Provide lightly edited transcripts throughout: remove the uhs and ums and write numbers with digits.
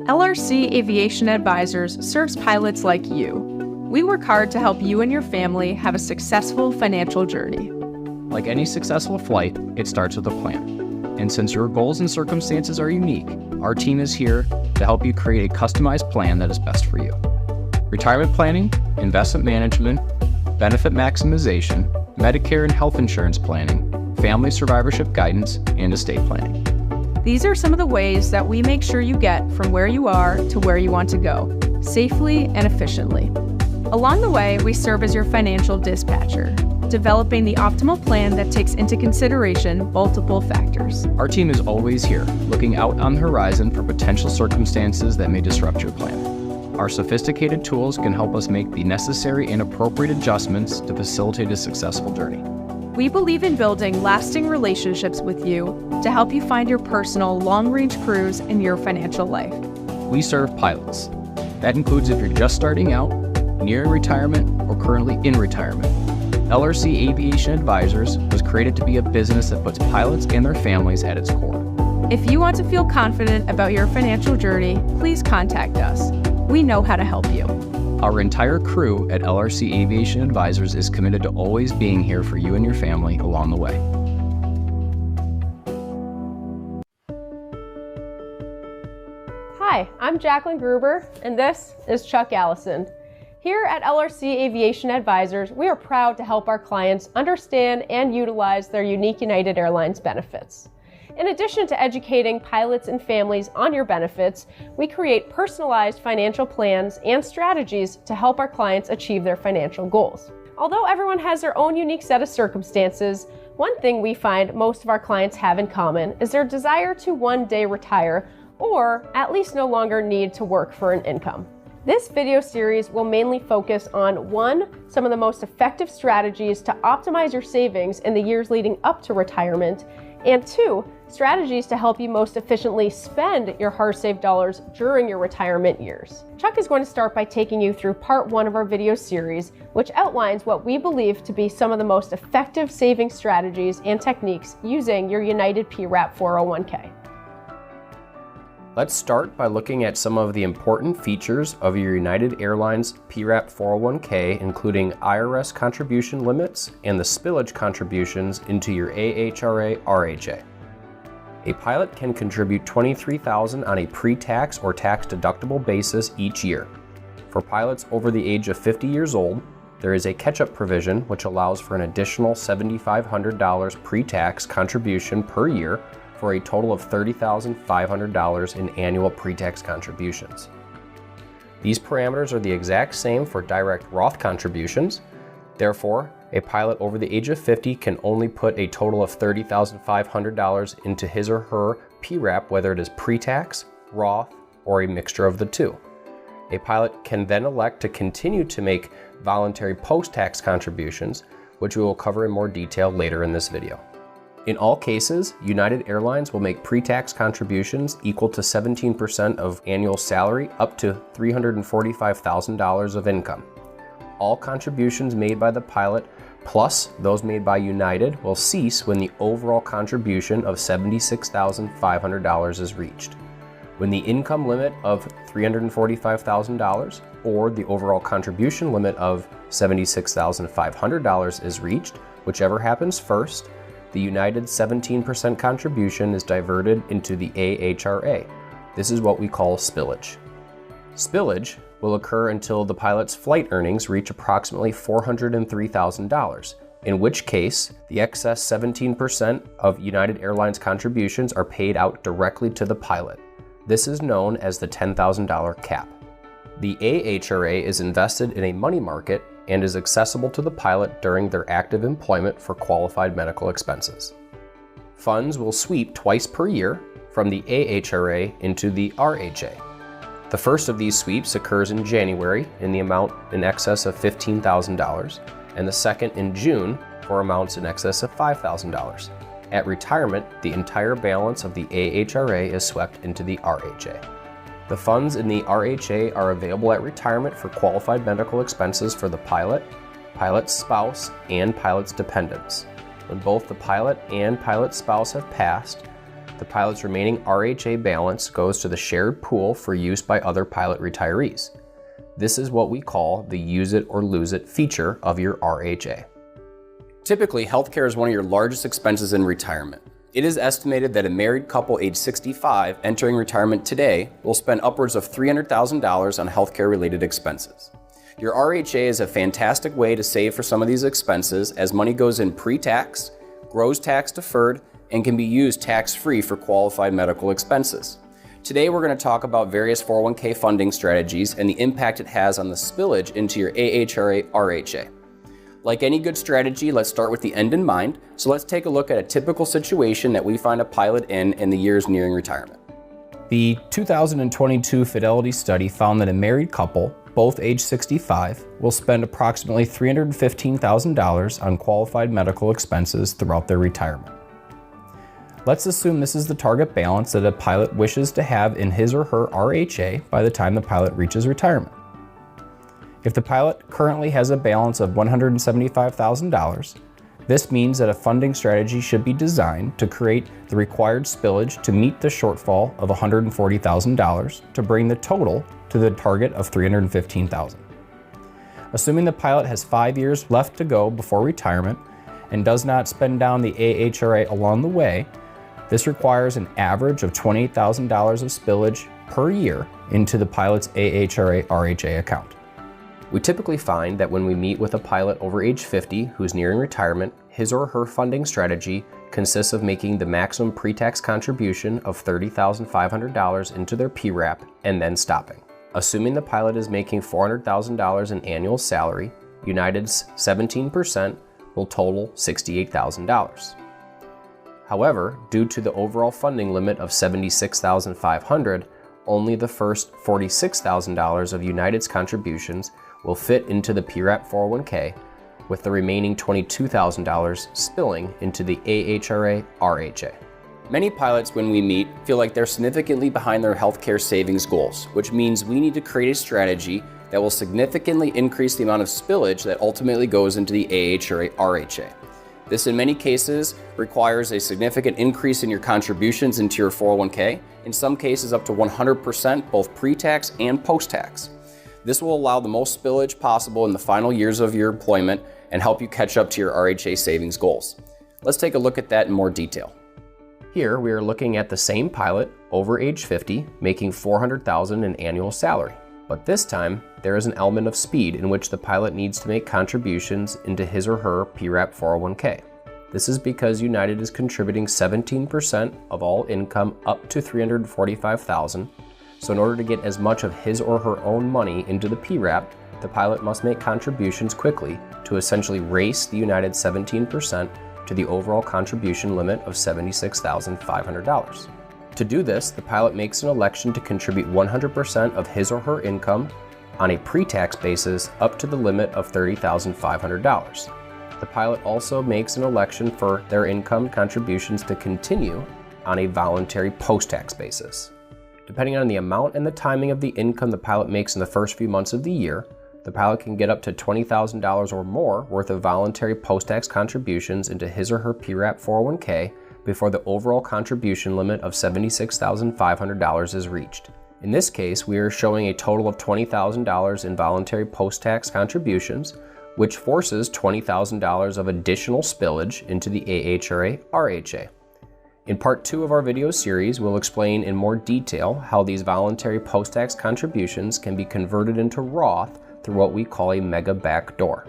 LRC Aviation Advisors serves pilots like you. We work hard to help you and your family have a successful financial journey. Like any successful flight, it starts with a plan. And since your goals and circumstances are unique, our team is here to help you create a customized plan that is best for you. Retirement planning, investment management, benefit maximization, Medicare and health insurance planning, family survivorship guidance, and estate planning. These are some of the ways that we make sure you get from where you are to where you want to go, safely and efficiently. Along the way, we serve as your financial dispatcher, developing the optimal plan that takes into consideration multiple factors. Our team is always here, looking out on the horizon for potential circumstances that may disrupt your plan. Our sophisticated tools can help us make the necessary and appropriate adjustments to facilitate a successful journey. We believe in building lasting relationships with you to help you find your personal long-range cruise in your financial life. We serve pilots. That includes if you're just starting out, near retirement, or currently in retirement. LRC Aviation Advisors was created to be a business that puts pilots and their families at its core. If you want to feel confident about your financial journey, please contact us. We know how to help you. Our entire crew at LRC Aviation Advisors is committed to always being here for you and your family along the way. Hi, I'm Jacqueline Gruber, and this is Chuck Allison. Here at LRC Aviation Advisors, we are proud to help our clients understand and utilize their unique United Airlines benefits. In addition to educating pilots and families on your benefits, we create personalized financial plans and strategies to help our clients achieve their financial goals. Although everyone has their own unique set of circumstances, one thing we find most of our clients have in common is their desire to one day retire or at least no longer need to work for an income. This video series will mainly focus on 1, some of the most effective strategies to optimize your savings in the years leading up to retirement, and 2, strategies to help you most efficiently spend your hard-saved dollars during your retirement years. Chuck is going to start by taking you through part 1 of our video series, which outlines what we believe to be some of the most effective saving strategies and techniques using your United PRAP 401k. Let's start by looking at some of the important features of your United Airlines PRAP 401k, including IRS contribution limits and the spillage contributions into your AHRA RHA. A pilot can contribute $23,000 on a pre-tax or tax-deductible basis each year. For pilots over the age of 50 years old, there is a catch-up provision which allows for an additional $7,500 pre-tax contribution per year for a total of $30,500 in annual pre-tax contributions. These parameters are the exact same for direct Roth contributions. Therefore, a pilot over the age of 50 can only put a total of $30,500 into his or her PRAP, whether it is pre-tax, Roth, or a mixture of the two. A pilot can then elect to continue to make voluntary post-tax contributions, which we will cover in more detail later in this video. In all cases, United Airlines will make pre-tax contributions equal to 17% of annual salary up to $345,000 of income. All contributions made by the pilot plus those made by United will cease when the overall contribution of $76,500 is reached. When the income limit of $345,000 or the overall contribution limit of $76,500 is reached, whichever happens first, the United 17% contribution is diverted into the AHRA. This is what we call spillage. Spillage will occur until the pilot's flight earnings reach approximately $403,000, in which case the excess 17% of United Airlines contributions are paid out directly to the pilot. This is known as the $10,000 cap. The AHRA is invested in a money market and is accessible to the pilot during their active employment for qualified medical expenses. Funds will sweep twice per year from the AHRA into the RHA. The first of these sweeps occurs in January in the amount in excess of $15,000, and the second in June for amounts in excess of $5,000. At retirement, the entire balance of the AHRA is swept into the RHA. The funds in the RHA are available at retirement for qualified medical expenses for the pilot, pilot's spouse, and pilot's dependents. When both the pilot and pilot's spouse have passed, the the pilot's remaining RHA balance goes to the shared pool for use by other pilot retirees. This is what we call the use it or lose it feature of your RHA. Typically, healthcare is one of your largest expenses in retirement. It is estimated that a married couple age 65 entering retirement today will spend upwards of $300,000 on healthcare-related expenses. Your RHA is a fantastic way to save for some of these expenses as money goes in pre-tax, grows tax deferred, and can be used tax-free for qualified medical expenses. Today we're going to talk about various 401k funding strategies and the impact it has on the spillage into your AHRA RHA. Like any good strategy, let's start with the end in mind. So let's take a look at a typical situation that we find a pilot in the years nearing retirement. The 2022 Fidelity study found that a married couple, both age 65, will spend approximately $315,000 on qualified medical expenses throughout their retirement. Let's assume this is the target balance that a pilot wishes to have in his or her RHA by the time the pilot reaches retirement. If the pilot currently has a balance of $175,000, this means that a funding strategy should be designed to create the required spillage to meet the shortfall of $140,000 to bring the total to the target of $315,000. Assuming the pilot has 5 years left to go before retirement and does not spend down the AHRA along the way, this requires an average of $28,000 of spillage per year into the pilot's AHRA RHA account. We typically find that when we meet with a pilot over age 50 who's nearing retirement, his or her funding strategy consists of making the maximum pre-tax contribution of $30,500 into their PRAP and then stopping. Assuming the pilot is making $400,000 in annual salary, United's 17% will total $68,000. However, due to the overall funding limit of $76,500, only the first $46,000 of United's contributions will fit into the PRAP 401k, with the remaining $22,000 spilling into the AHRA RHA. Many pilots, when we meet, feel like they're significantly behind their healthcare savings goals, which means we need to create a strategy that will significantly increase the amount of spillage that ultimately goes into the AHRA RHA. This, in many cases, requires a significant increase in your contributions into your 401k, in some cases up to 100% both pre-tax and post-tax. This will allow the most spillage possible in the final years of your employment and help you catch up to your RHA savings goals. Let's take a look at that in more detail. Here we are looking at the same pilot over age 50 making $400,000 in annual salary. But this time, there is an element of speed in which the pilot needs to make contributions into his or her PRAP 401k. This is because United is contributing 17% of all income up to $345,000. So in order to get as much of his or her own money into the PRAP, the pilot must make contributions quickly to essentially race the United 17% to the overall contribution limit of $76,500. To do this, the pilot makes an election to contribute 100% of his or her income on a pre-tax basis up to the limit of $30,500. The pilot also makes an election for their income contributions to continue on a voluntary post-tax basis. Depending on the amount and the timing of the income the pilot makes in the first few months of the year, the pilot can get up to $20,000 or more worth of voluntary post-tax contributions into his or her PRAP 401k before the overall contribution limit of $76,500 is reached. In this case, we are showing a total of $20,000 in voluntary post-tax contributions, which forces $20,000 of additional spillage into the AHRA RHA. In part 2 of our video series, we'll explain in more detail how these voluntary post-tax contributions can be converted into Roth through what we call a mega backdoor.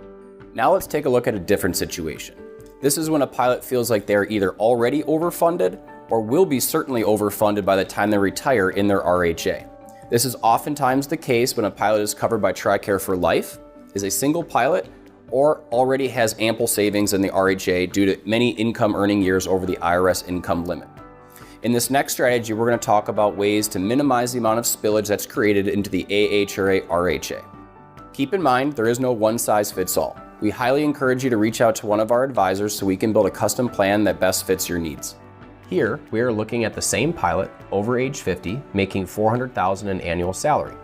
Now let's take a look at a different situation. This is when a pilot feels like they're either already overfunded or will be certainly overfunded by the time they retire in their RHA. This is oftentimes the case when a pilot is covered by TRICARE for life, is a single pilot, or already has ample savings in the RHA due to many income earning years over the IRS income limit. In this next strategy, we're going to talk about ways to minimize the amount of spillage that's created into the AHRA RHA. Keep in mind, there is no one size fits all. We highly encourage you to reach out to one of our advisors so we can build a custom plan that best fits your needs. Here, we are looking at the same pilot over age 50 making $400,000 in annual salary.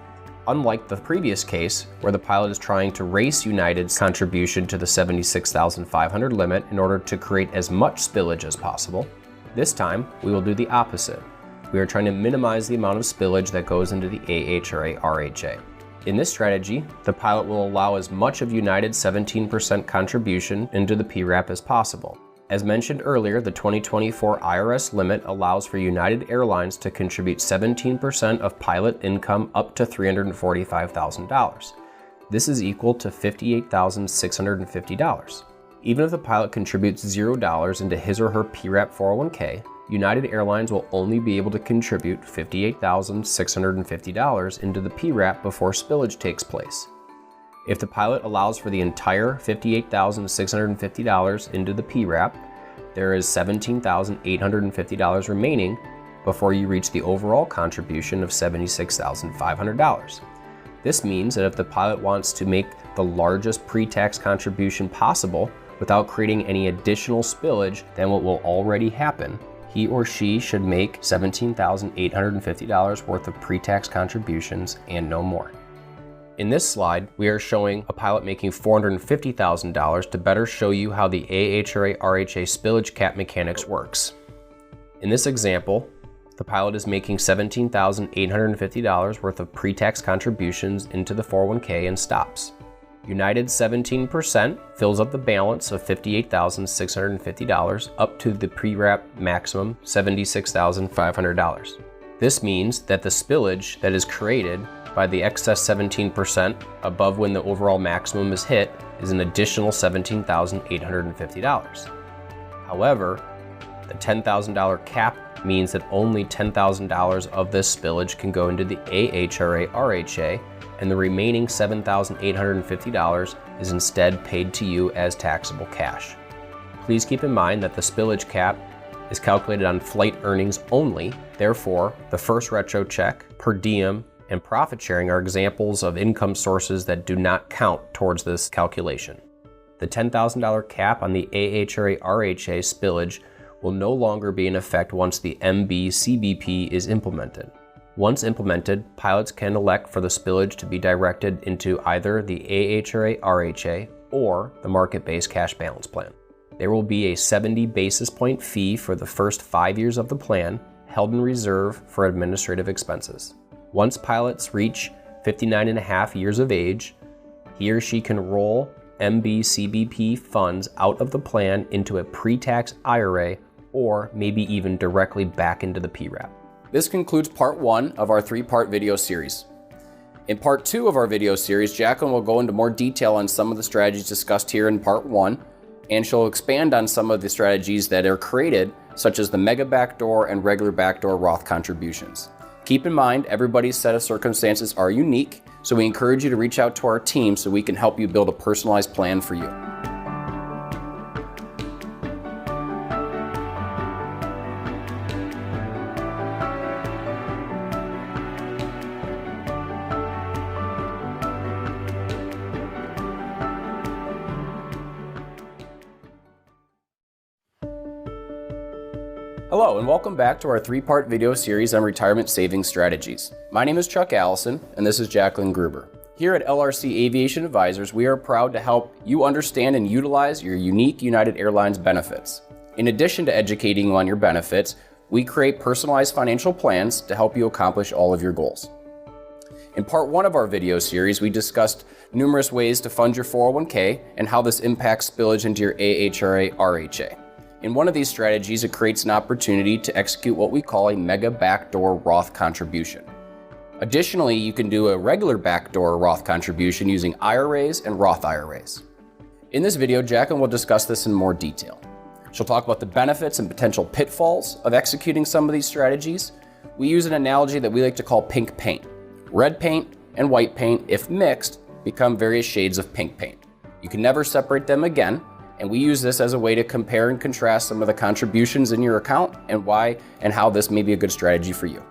Unlike the previous case, where the pilot is trying to race United's contribution to the $76,500 limit in order to create as much spillage as possible, This time, we will do the opposite. We are trying to minimize the amount of spillage that goes into the AHRA RHA. In this strategy, the pilot will allow as much of United's 17% contribution into the PRAP as possible. As mentioned earlier, the 2024 IRS limit allows for United Airlines to contribute 17% of pilot income up to $345,000. This is equal to $58,650. Even if the pilot contributes $0 into his or her PRAP 401k, United Airlines will only be able to contribute $58,650 into the PRAP before spillage takes place. If the pilot allows for the entire $58,650 into the PRAP, there is $17,850 remaining before you reach the overall contribution of $76,500. This means that if the pilot wants to make the largest pre-tax contribution possible without creating any additional spillage than what will already happen, he or she should make $17,850 worth of pre-tax contributions and no more. In this slide, we are showing a pilot making $450,000 to better show you how the AHRA RHA spillage cap mechanics works. In this example, the pilot is making $17,850 worth of pre-tax contributions into the 401k and stops. United's 17% fills up the balance of $58,650 up to the PRAP maximum $76,500. This means that the spillage that is created by the excess 17% above when the overall maximum is hit is an additional $17,850. However, the $10,000 cap means that only $10,000 of this spillage can go into the AHRA RHA, and the remaining $7,850 is instead paid to you as taxable cash. Please keep in mind that the spillage cap is calculated on flight earnings only. Therefore, the first retro check, per diem, and profit sharing are examples of income sources that do not count towards this calculation. The $10,000 cap on the AHRA RHA spillage will no longer be in effect once the MB-CBP is implemented. Once implemented, pilots can elect for the spillage to be directed into either the AHRA RHA or the market-based cash balance plan. There will be a 70 basis point fee for the first 5 years of the plan, held in reserve for administrative expenses. Once pilots reach 59.5 years of age, he or she can roll MB-CBP funds out of the plan into a pre-tax IRA or maybe even directly back into the PRAP. This concludes part 1 of our 3-part video series. In part 2 of our video series, Jacqueline will go into more detail on some of the strategies discussed here in part 1, and she'll expand on some of the strategies that are created, such as the mega backdoor and regular backdoor Roth contributions. Keep in mind, everybody's set of circumstances are unique, so we encourage you to reach out to our team so we can help you build a personalized plan for you. Hello and welcome back to our 3-part video series on retirement savings strategies. My name is Chuck Allison and this is Jacqueline Gruber. Here at LRC Aviation Advisors, we are proud to help you understand and utilize your unique United Airlines benefits. In addition to educating you on your benefits, we create personalized financial plans to help you accomplish all of your goals. In part 1 of our video series, we discussed numerous ways to fund your 401k and how this impacts spillage into your AHRA RHA. In one of these strategies, it creates an opportunity to execute what we call a mega backdoor Roth contribution. Additionally, you can do a regular backdoor Roth contribution using IRAs and Roth IRAs. In this video, Jacqueline will discuss this in more detail. She'll talk about the benefits and potential pitfalls of executing some of these strategies. We use an analogy that we like to call pink paint. Red paint and white paint, if mixed, become various shades of pink paint. You can never separate them again, and we use this as a way to compare and contrast some of the contributions in your account and why and how this may be a good strategy for you.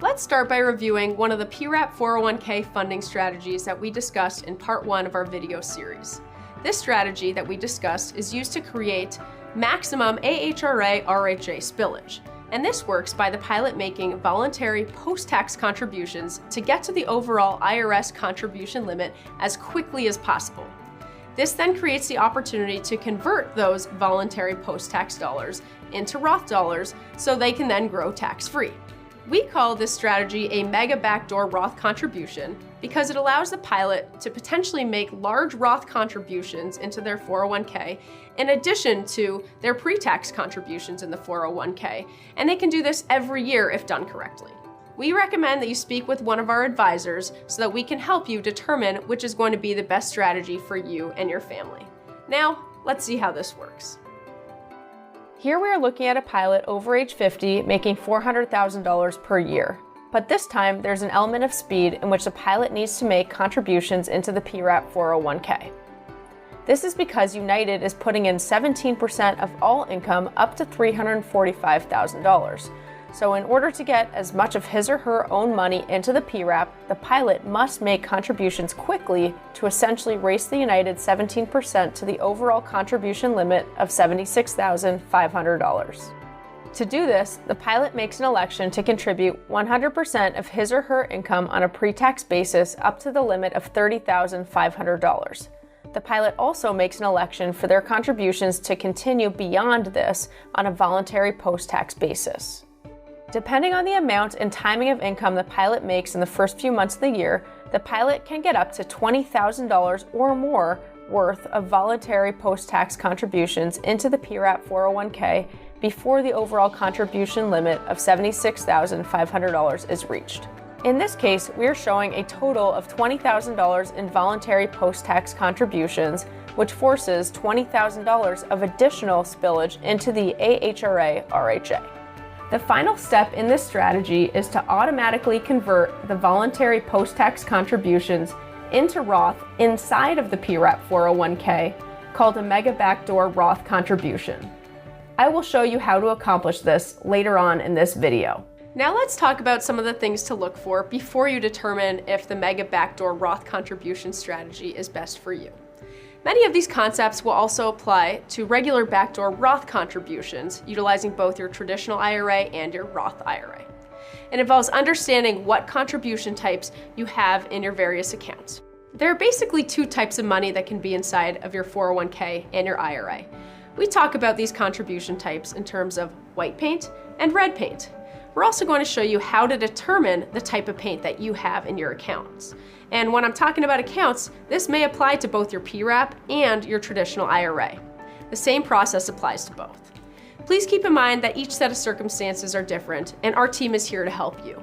Let's start by reviewing one of the PRAP 401k funding strategies that we discussed in part 1 of our video series. This strategy that we discussed is used to create maximum AHRA RHA spillage, and this works by the pilot making voluntary post-tax contributions to get to the overall IRS contribution limit as quickly as possible. This then creates the opportunity to convert those voluntary post-tax dollars into Roth dollars so they can then grow tax-free. We call this strategy a mega backdoor Roth contribution because it allows the pilot to potentially make large Roth contributions into their 401k in addition to their pre-tax contributions in the 401k, and they can do this every year if done correctly. We recommend that you speak with one of our advisors so that we can help you determine which is going to be the best strategy for you and your family. Now, let's see how this works. Here we are looking at a pilot over age 50 making $400,000 per year. But this time, there's an element of speed in which the pilot needs to make contributions into the PRAP 401k. This is because United is putting in 17% of all income up to $345,000. So in order to get as much of his or her own money into the PRAP, the pilot must make contributions quickly to essentially race the United 17% to the overall contribution limit of $76,500. To do this, the pilot makes an election to contribute 100% of his or her income on a pre-tax basis up to the limit of $30,500. The pilot also makes an election for their contributions to continue beyond this on a voluntary post-tax basis. Depending on the amount and timing of income the pilot makes in the first few months of the year, the pilot can get up to $20,000 or more worth of voluntary post-tax contributions into the PRAP 401k before the overall contribution limit of $76,500 is reached. In this case, we are showing a total of $20,000 in voluntary post-tax contributions, which forces $20,000 of additional spillage into the AHRA-RHA. The final step in this strategy is to automatically convert the voluntary post-tax contributions into Roth inside of the PRAP 401k, called a mega backdoor Roth contribution. I will show you how to accomplish this later on in this video. Now let's talk about some of the things to look for before you determine if the mega backdoor Roth contribution strategy is best for you. Many of these concepts will also apply to regular backdoor Roth contributions, utilizing both your traditional IRA and your Roth IRA. It involves understanding what contribution types you have in your various accounts. There are basically two types of money that can be inside of your 401k and your IRA. We talk about these contribution types in terms of white paint and red paint. We're also going to show you how to determine the type of paint that you have in your accounts. And when I'm talking about accounts, this may apply to both your PRAP and your traditional IRA. The same process applies to both. Please keep in mind that each set of circumstances are different, and our team is here to help you.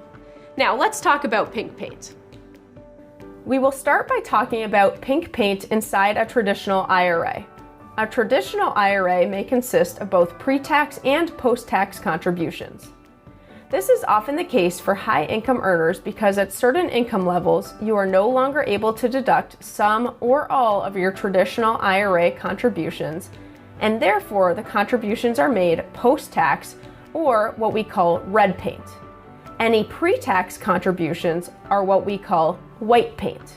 Now, let's talk about pink paint. We will start by talking about pink paint inside a traditional IRA. A traditional IRA may consist of both pre-tax and post-tax contributions. This is often the case for high-income earners because at certain income levels, you are no longer able to deduct some or all of your traditional IRA contributions, and therefore the contributions are made post-tax, or what we call red paint. Any pre-tax contributions are what we call white paint.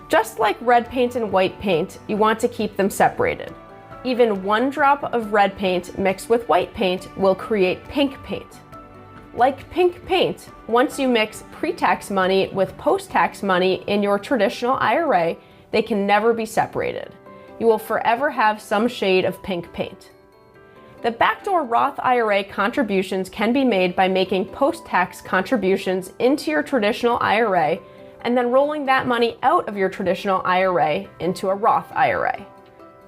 Just like red paint and white paint, you want to keep them separated. Even one drop of red paint mixed with white paint will create pink paint. Like pink paint, once you mix pre-tax money with post-tax money in your traditional IRA, they can never be separated. You will forever have some shade of pink paint. The backdoor Roth IRA contributions can be made by making post-tax contributions into your traditional IRA and then rolling that money out of your traditional IRA into a Roth IRA.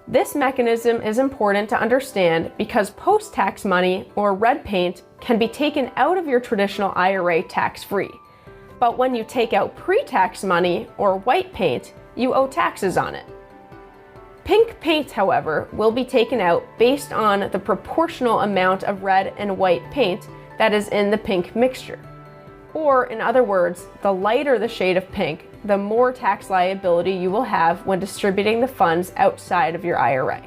This mechanism is important to understand because post-tax money, or red paint, can be taken out of your traditional IRA tax-free. But when you take out pre-tax money, or white paint, you owe taxes on it. Pink paint, however, will be taken out based on the proportional amount of red and white paint that is in the pink mixture. Or, in other words, the lighter the shade of pink, the more tax liability you will have when distributing the funds outside of your IRA.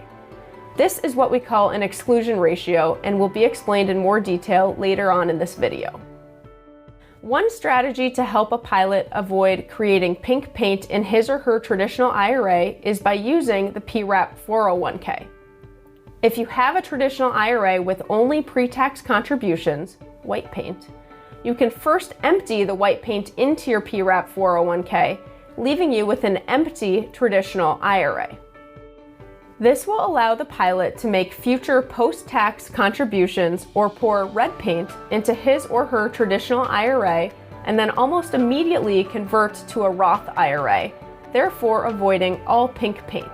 This is what we call an exclusion ratio and will be explained in more detail later on in this video. One strategy to help a pilot avoid creating pink paint in his or her traditional IRA is by using the PRAP 401k. If you have a traditional IRA with only pre-tax contributions, white paint, you can first empty the white paint into your PRAP 401k, leaving you with an empty traditional IRA. This will allow the pilot to make future post-tax contributions or pour red paint into his or her traditional IRA and then almost immediately convert to a Roth IRA, therefore avoiding all pink paint.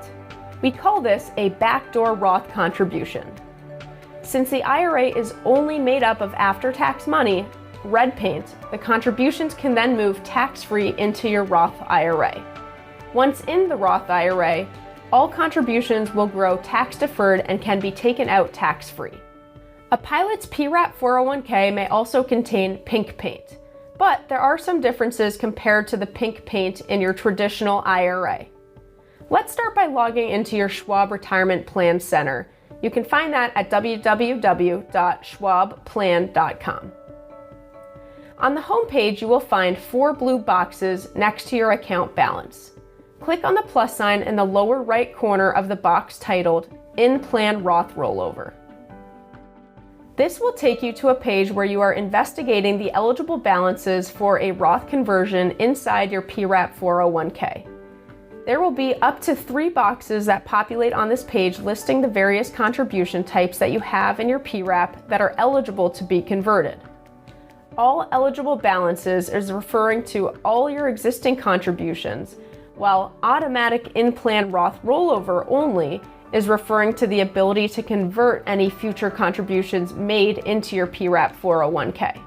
We call this a backdoor Roth contribution. Since the IRA is only made up of after-tax money, red paint, the contributions can then move tax-free into your Roth IRA. Once in the Roth IRA, all contributions will grow tax-deferred and can be taken out tax-free. A pilot's PRAP 401k may also contain pink paint, but there are some differences compared to the pink paint in your traditional IRA. Let's start by logging into your Schwab Retirement Plan Center. You can find that at www.schwabplan.com. On the home page, you will find 4 blue boxes next to your account balance. Click on the plus sign in the lower right corner of the box titled In-Plan Roth Rollover. This will take you to a page where you are investigating the eligible balances for a Roth conversion inside your PRAP 401k. There will be up to 3 boxes that populate on this page listing the various contribution types that you have in your PRAP that are eligible to be converted. All eligible balances is referring to all your existing contributions, while automatic in-plan Roth rollover only is referring to the ability to convert any future contributions made into your PRAP 401k.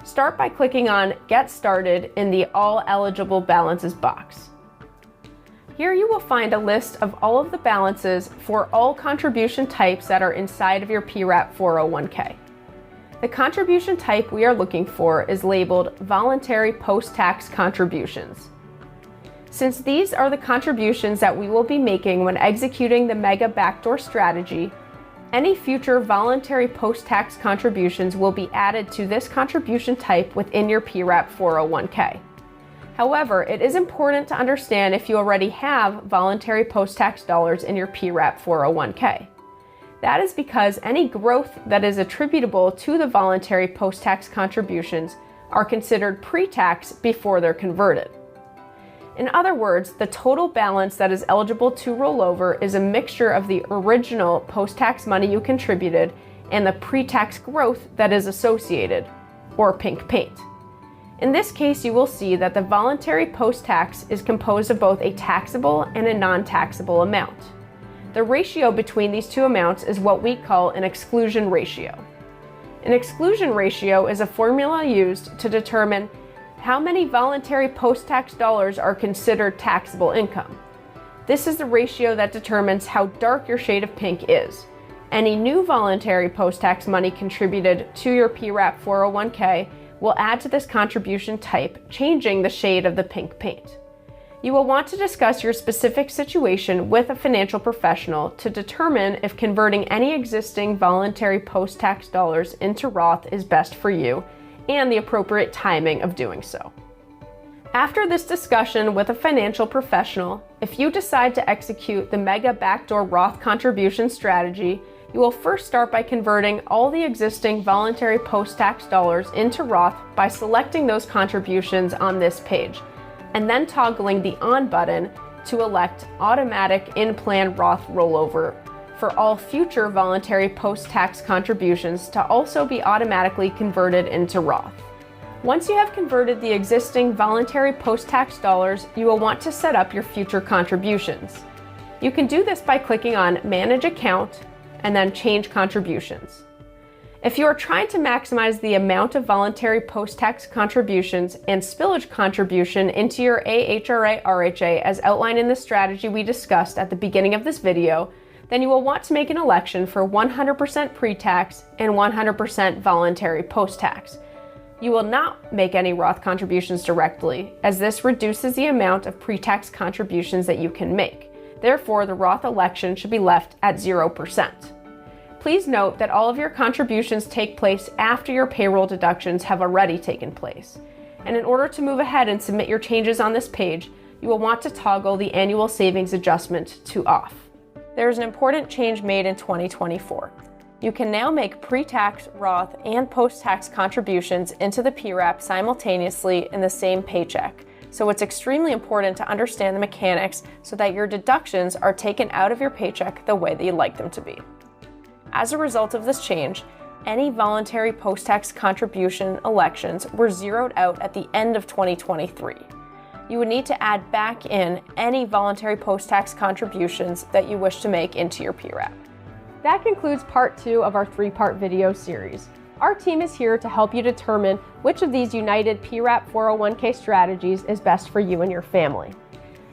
Start by clicking on Get Started in the All Eligible Balances box. Here you will find a list of all of the balances for all contribution types that are inside of your PRAP 401k. The contribution type we are looking for is labeled Voluntary Post-Tax Contributions. Since these are the contributions that we will be making when executing the Mega Backdoor strategy, any future voluntary post-tax contributions will be added to this contribution type within your PRAP 401k. However, it is important to understand if you already have voluntary post-tax dollars in your PRAP 401k. That is because any growth that is attributable to the voluntary post-tax contributions are considered pre-tax before they're converted. In other words, the total balance that is eligible to roll over is a mixture of the original post-tax money you contributed and the pre-tax growth that is associated, or pink paint. In this case, you will see that the voluntary post-tax is composed of both a taxable and a non-taxable amount. The ratio between these two amounts is what we call an exclusion ratio. An exclusion ratio is a formula used to determine how many voluntary post-tax dollars are considered taxable income. This is the ratio that determines how dark your shade of pink is. Any new voluntary post-tax money contributed to your PRAP 401k will add to this contribution type, changing the shade of the pink paint. You will want to discuss your specific situation with a financial professional to determine if converting any existing voluntary post-tax dollars into Roth is best for you and the appropriate timing of doing so. After this discussion with a financial professional, if you decide to execute the Mega Backdoor Roth contribution strategy, you will first start by converting all the existing voluntary post-tax dollars into Roth by selecting those contributions on this page, and then toggling the On button to elect Automatic In-Plan Roth Rollover for all future voluntary post-tax contributions to also be automatically converted into Roth. Once you have converted the existing voluntary post-tax dollars, you will want to set up your future contributions. You can do this by clicking on Manage Account and then Change Contributions. If you are trying to maximize the amount of voluntary post-tax contributions and spillage contribution into your AHRA RHA as outlined in the strategy we discussed at the beginning of this video, then you will want to make an election for 100% pre-tax and 100% voluntary post-tax. You will not make any Roth contributions directly, as this reduces the amount of pre-tax contributions that you can make. Therefore, the Roth election should be left at 0%. Please note that all of your contributions take place after your payroll deductions have already taken place. And in order to move ahead and submit your changes on this page, you will want to toggle the annual savings adjustment to off. There is an important change made in 2024. You can now make pre-tax, Roth, and post-tax contributions into the PRAP simultaneously in the same paycheck, So it's extremely important to understand the mechanics so that your deductions are taken out of your paycheck the way that you'd like them to be. As a result of this change, any voluntary post-tax contribution elections were zeroed out at the end of 2023. You would need to add back in any voluntary post-tax contributions that you wish to make into your PRAP. That concludes part 2 of our 3-part video series. Our team is here to help you determine which of these United PRAP 401k strategies is best for you and your family.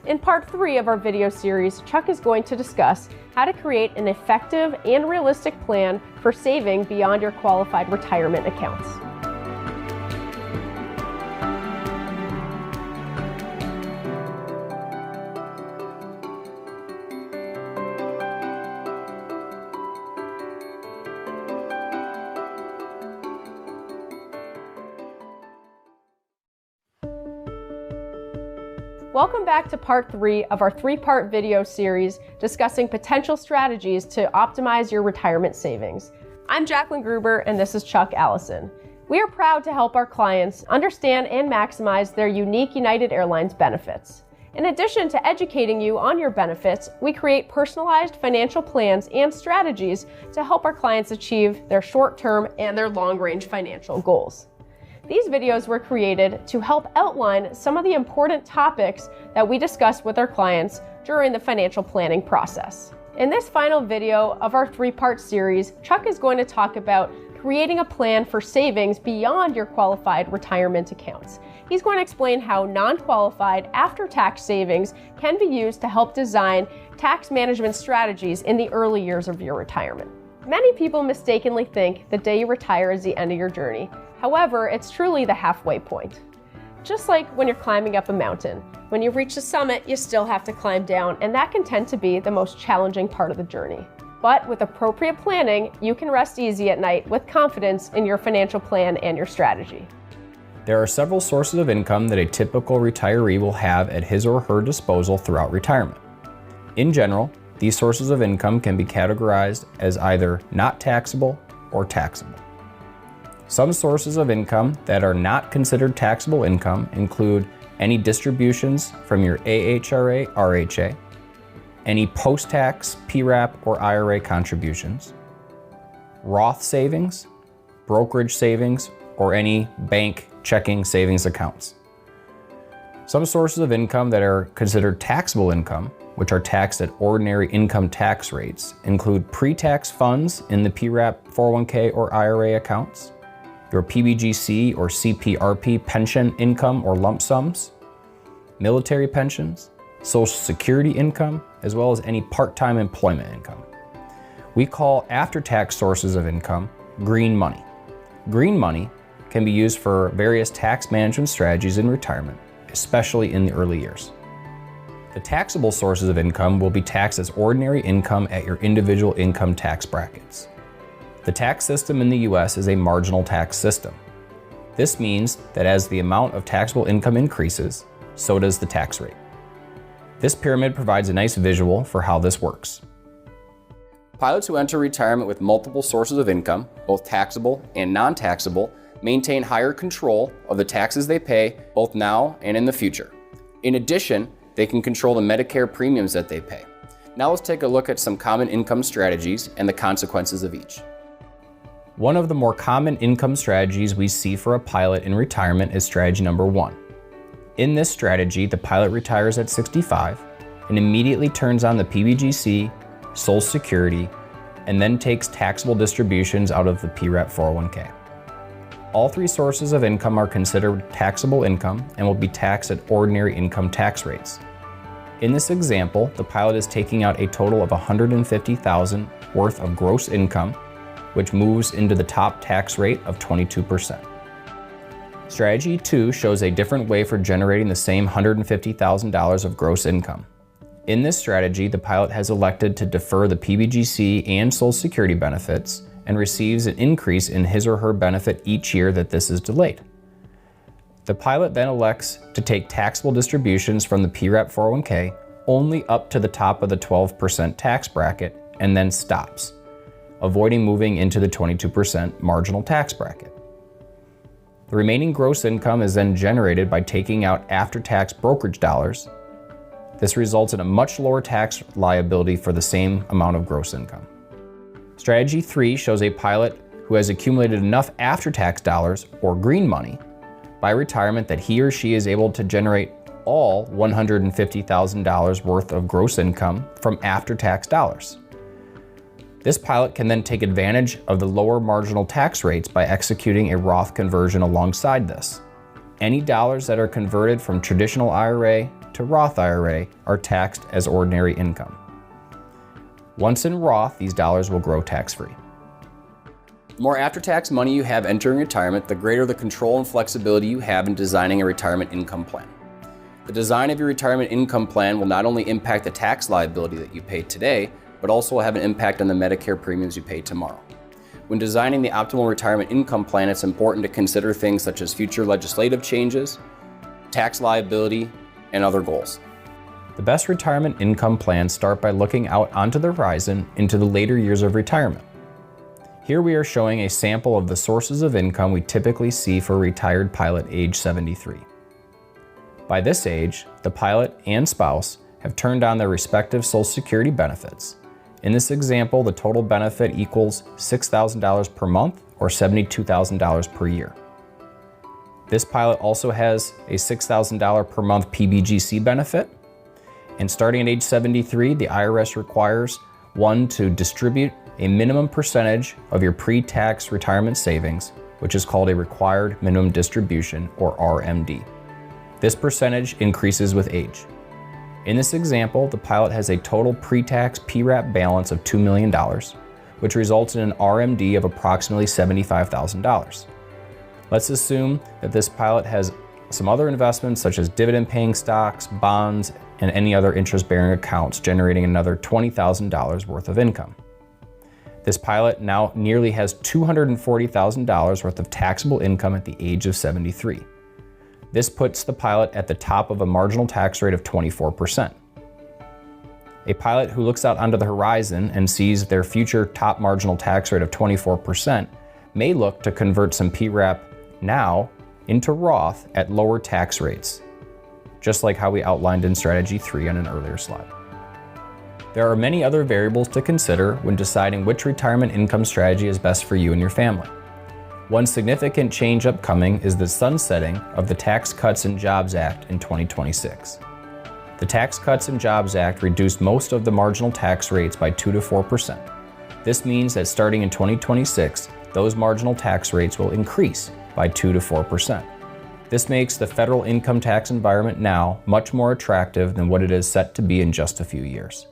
In part 3 of our video series, Chuck is going to discuss how to create an effective and realistic plan for saving beyond your qualified retirement accounts. Welcome back to part 3 of our 3-part video series discussing potential strategies to optimize your retirement savings. I'm Jacqueline Gruber and this is Chuck Allison. We are proud to help our clients understand and maximize their unique United Airlines benefits. In addition to educating you on your benefits, we create personalized financial plans and strategies to help our clients achieve their short-term and their long-range financial goals. These videos were created to help outline some of the important topics that we discuss with our clients during the financial planning process. In this final video of our 3-part series, Chuck is going to talk about creating a plan for savings beyond your qualified retirement accounts. He's going to explain how non-qualified after-tax savings can be used to help design tax management strategies in the early years of your retirement. Many people mistakenly think the day you retire is the end of your journey. However, it's truly the halfway point. Just like when you're climbing up a mountain. When you reach the summit, you still have to climb down, and that can tend to be the most challenging part of the journey. But with appropriate planning, you can rest easy at night with confidence in your financial plan and your strategy. There are several sources of income that a typical retiree will have at his or her disposal throughout retirement. In general, these sources of income can be categorized as either not taxable or taxable. Some sources of income that are not considered taxable income include any distributions from your AHRA, RHA, any post-tax PRAP or IRA contributions, Roth savings, brokerage savings, or any bank checking savings accounts. Some sources of income that are considered taxable income, which are taxed at ordinary income tax rates, include pre-tax funds in the PRAP 401k or IRA accounts, your PBGC or CPRP pension income or lump sums, military pensions, Social Security income, as well as any part-time employment income. We call after-tax sources of income green money. Green money can be used for various tax management strategies in retirement, especially in the early years. The taxable sources of income will be taxed as ordinary income at your individual income tax brackets. The tax system in the U.S. is a marginal tax system. This means that as the amount of taxable income increases, so does the tax rate. This pyramid provides a nice visual for how this works. Pilots who enter retirement with multiple sources of income, both taxable and non-taxable, maintain higher control of the taxes they pay both now and in the future. In addition, they can control the Medicare premiums that they pay. Now let's take a look at some common income strategies and the consequences of each. One of the more common income strategies we see for a pilot in retirement is strategy number 1. In this strategy, the pilot retires at 65 and immediately turns on the PBGC, Social Security, and then takes taxable distributions out of the PRAP 401k. All 3 sources of income are considered taxable income and will be taxed at ordinary income tax rates. In this example, the pilot is taking out a total of $150,000 worth of gross income, which moves into the top tax rate of 22%. Strategy 2 shows a different way for generating the same $150,000 of gross income. In this strategy, the pilot has elected to defer the PBGC and Social Security benefits and receives an increase in his or her benefit each year that this is delayed. The pilot then elects to take taxable distributions from the PRAP 401k only up to the top of the 12% tax bracket and then stops, avoiding moving into the 22% marginal tax bracket. The The remaining gross income is then generated by taking out after-tax brokerage dollars. This results in a much lower tax liability for the same amount of gross income. Strategy 3 shows a pilot who has accumulated enough after-tax dollars, or green money, by retirement that he or she is able to generate all $150,000 worth of gross income from after-tax dollars. This pilot can then take advantage of the lower marginal tax rates by executing a Roth conversion alongside this. Any dollars that are converted from traditional IRA to Roth IRA are taxed as ordinary income. Once in Roth, these dollars will grow tax-free. The more after-tax money you have entering retirement, the greater the control and flexibility you have in designing a retirement income plan. The design of your retirement income plan will not only impact the tax liability that you pay today, but also will have an impact on the Medicare premiums you pay tomorrow. When designing the optimal retirement income plan, it's important to consider things such as future legislative changes, tax liability, and other goals. The best retirement income plans start by looking out onto the horizon into the later years of retirement. Here we are showing a sample of the sources of income we typically see for a retired pilot age 73. By this age, the pilot and spouse have turned on their respective Social Security benefits. In this example, the total benefit equals $6,000 per month or $72,000 per year. This pilot also has a $6,000 per month PBGC benefit. And starting at age 73, the IRS requires one to distribute a minimum percentage of your pre-tax retirement savings, which is called a required minimum distribution, or RMD. This percentage increases with age. In this example, the pilot has a total pre-tax PRAP balance of $2 million, which results in an RMD of approximately $75,000. Let's assume that this pilot has some other investments such as dividend-paying stocks, bonds, and any other interest-bearing accounts generating another $20,000 worth of income. This pilot now nearly has $240,000 worth of taxable income at the age of 73. This puts the pilot at the top of a marginal tax rate of 24%. A pilot who looks out onto the horizon and sees their future top marginal tax rate of 24% may look to convert some PRAP now into Roth at lower tax rates, just like how we outlined in Strategy 3 on an earlier slide. There are many other variables to consider when deciding which retirement income strategy is best for you and your family. One significant change upcoming is the sunsetting of the Tax Cuts and Jobs Act in 2026. The Tax Cuts and Jobs Act reduced most of the marginal tax rates by 2 to 4%. This means that starting in 2026, those marginal tax rates will increase by 2 to 4%. This makes the federal income tax environment now much more attractive than what it is set to be in just a few years.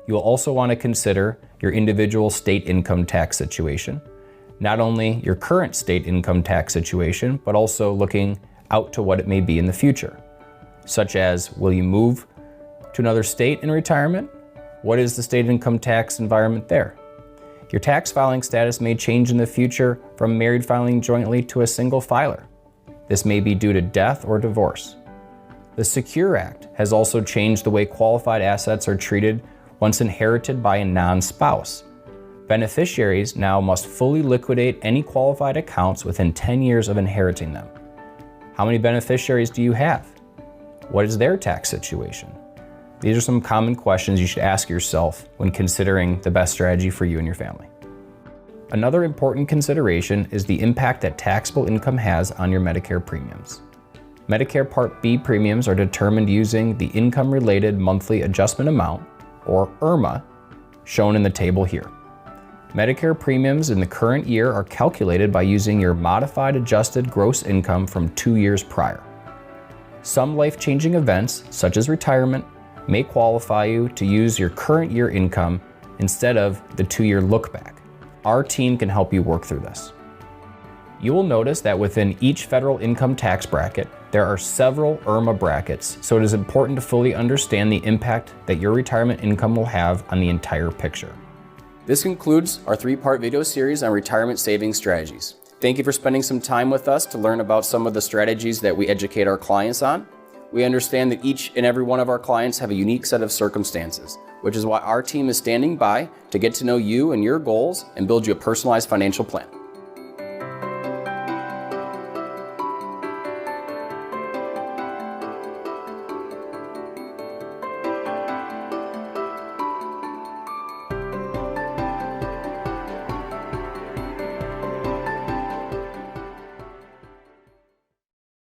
You will also want to consider your individual state income tax situation, not only your current state income tax situation, but also looking out to what it may be in the future, such as, will you move to another state in retirement? What is the state income tax environment there? Your tax filing status may change in the future from married filing jointly to a single filer. This may be due to death or divorce. The Secure Act has also changed the way qualified assets are treated once inherited by a non-spouse. Beneficiaries now must fully liquidate any qualified accounts within 10 years of inheriting them. How many beneficiaries do you have? What is their tax situation? These are some common questions you should ask yourself when considering the best strategy for you and your family. Another important consideration is the impact that taxable income has on your Medicare premiums. Medicare Part B premiums are determined using the Income-Related Monthly Adjustment Amount, or IRMA, shown in the table here. Medicare premiums in the current year are calculated by using your modified adjusted gross income from 2 years prior. Some life-changing events, such as retirement, may qualify you to use your current year income instead of the 2-year look-back. Our team can help you work through this. You will notice that within each federal income tax bracket, there are several IRMA brackets, so it is important to fully understand the impact that your retirement income will have on the entire picture. This concludes our 3-part video series on retirement savings strategies. Thank you for spending some time with us to learn about some of the strategies that we educate our clients on. We understand that each and every one of our clients have a unique set of circumstances, which is why our team is standing by to get to know you and your goals and build you a personalized financial plan.